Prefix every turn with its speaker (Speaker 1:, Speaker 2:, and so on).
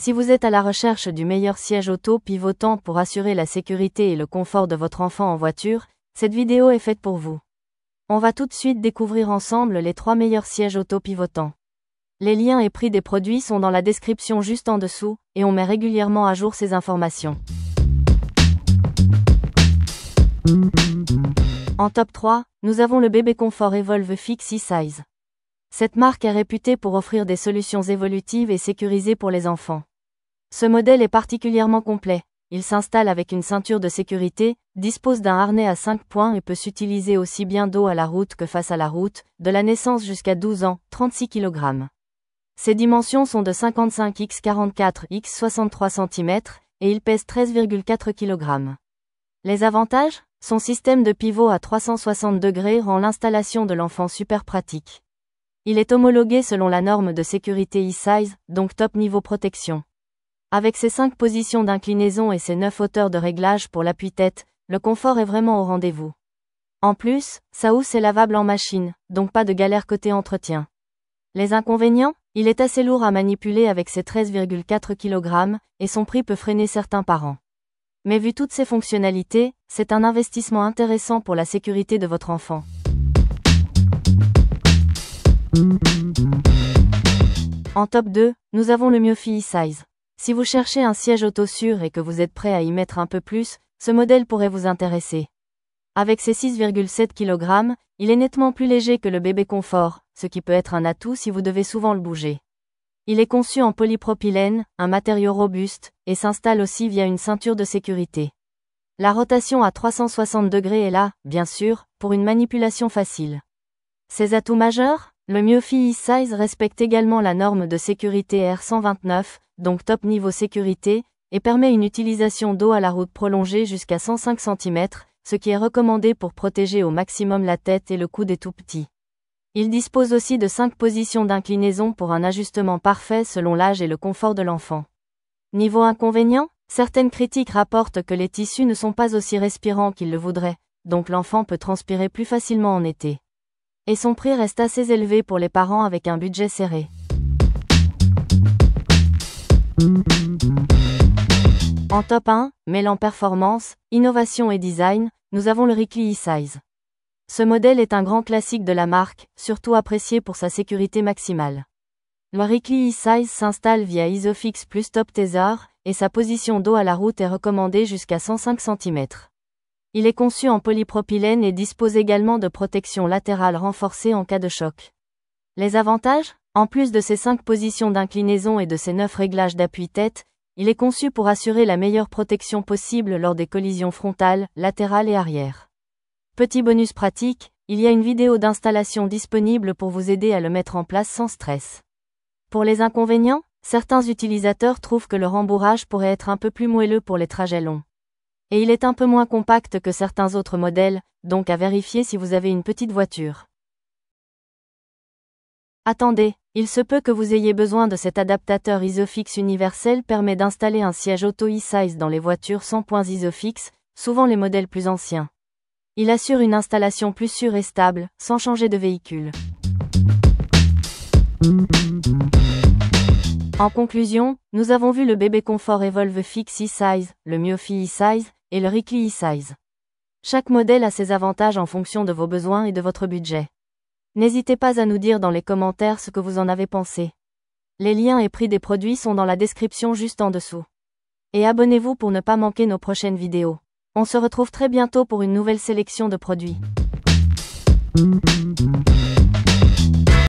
Speaker 1: Si vous êtes à la recherche du meilleur siège auto pivotant pour assurer la sécurité et le confort de votre enfant en voiture, cette vidéo est faite pour vous. On va tout de suite découvrir ensemble les 3 meilleurs sièges auto pivotants. Les liens et prix des produits sont dans la description juste en dessous, et on met régulièrement à jour ces informations. En top 3, nous avons le bébé confort Evolve Fix e-Size. Cette marque est réputée pour offrir des solutions évolutives et sécurisées pour les enfants. Ce modèle est particulièrement complet. Il s'installe avec une ceinture de sécurité, dispose d'un harnais à 5 points et peut s'utiliser aussi bien dos à la route que face à la route, de la naissance jusqu'à 12 ans, 36 kg. Ses dimensions sont de 55 x 44 x 63 cm, et il pèse 13,4 kg. Les avantages ? Son système de pivot à 360 degrés rend l'installation de l'enfant super pratique. Il est homologué selon la norme de sécurité e-Size, donc top niveau protection. Avec ses 5 positions d'inclinaison et ses 9 hauteurs de réglage pour l'appui-tête, le confort est vraiment au rendez-vous. En plus, sa housse est lavable en machine, donc pas de galère côté entretien. Les inconvénients ? Il est assez lourd à manipuler avec ses 13,4 kg, et son prix peut freiner certains parents. Mais vu toutes ces fonctionnalités, c'est un investissement intéressant pour la sécurité de votre enfant. En top 2, nous avons le Myofi e-Size. Si vous cherchez un siège auto sûr et que vous êtes prêt à y mettre un peu plus, ce modèle pourrait vous intéresser. Avec ses 6,7 kg, il est nettement plus léger que le bébé confort, ce qui peut être un atout si vous devez souvent le bouger. Il est conçu en polypropylène, un matériau robuste, et s'installe aussi via une ceinture de sécurité. La rotation à 360 degrés est là, bien sûr, pour une manipulation facile. Ses atouts majeurs ? Le Myofi e-Size respecte également la norme de sécurité R129, donc top niveau sécurité, et permet une utilisation dos à la route prolongée jusqu'à 105 cm, ce qui est recommandé pour protéger au maximum la tête et le cou des tout-petits. Il dispose aussi de 5 positions d'inclinaison pour un ajustement parfait selon l'âge et le confort de l'enfant. Niveau inconvénient ? Certaines critiques rapportent que les tissus ne sont pas aussi respirants qu'ils le voudraient, donc l'enfant peut transpirer plus facilement en été. Et son prix reste assez élevé pour les parents avec un budget serré. En top 1, mêlant performance, innovation et design, nous avons le Reekly e-Size. Ce modèle est un grand classique de la marque, surtout apprécié pour sa sécurité maximale. Le Reekly e-Size s'installe via Isofix plus Top Tether, et sa position dos à la route est recommandée jusqu'à 105 cm. Il est conçu en polypropylène et dispose également de protections latérales renforcées en cas de choc. Les avantages ? En plus de ses 5 positions d'inclinaison et de ses 9 réglages d'appui-tête, il est conçu pour assurer la meilleure protection possible lors des collisions frontales, latérales et arrière. Petit bonus pratique, il y a une vidéo d'installation disponible pour vous aider à le mettre en place sans stress. Pour les inconvénients, certains utilisateurs trouvent que le rembourrage pourrait être un peu plus moelleux pour les trajets longs. Et il est un peu moins compact que certains autres modèles, donc à vérifier si vous avez une petite voiture. Attendez, il se peut que vous ayez besoin de cet adaptateur Isofix universel permet d'installer un siège auto e-Size dans les voitures sans points Isofix, souvent les modèles plus anciens. Il assure une installation plus sûre et stable, sans changer de véhicule. En conclusion, nous avons vu le bébé confort Evolve Fix e-Size, le Myofi e-Size, et le Reekly e-Size. Chaque modèle a ses avantages en fonction de vos besoins et de votre budget. N'hésitez pas à nous dire dans les commentaires ce que vous en avez pensé. Les liens et prix des produits sont dans la description juste en dessous. Et abonnez-vous pour ne pas manquer nos prochaines vidéos. On se retrouve très bientôt pour une nouvelle sélection de produits.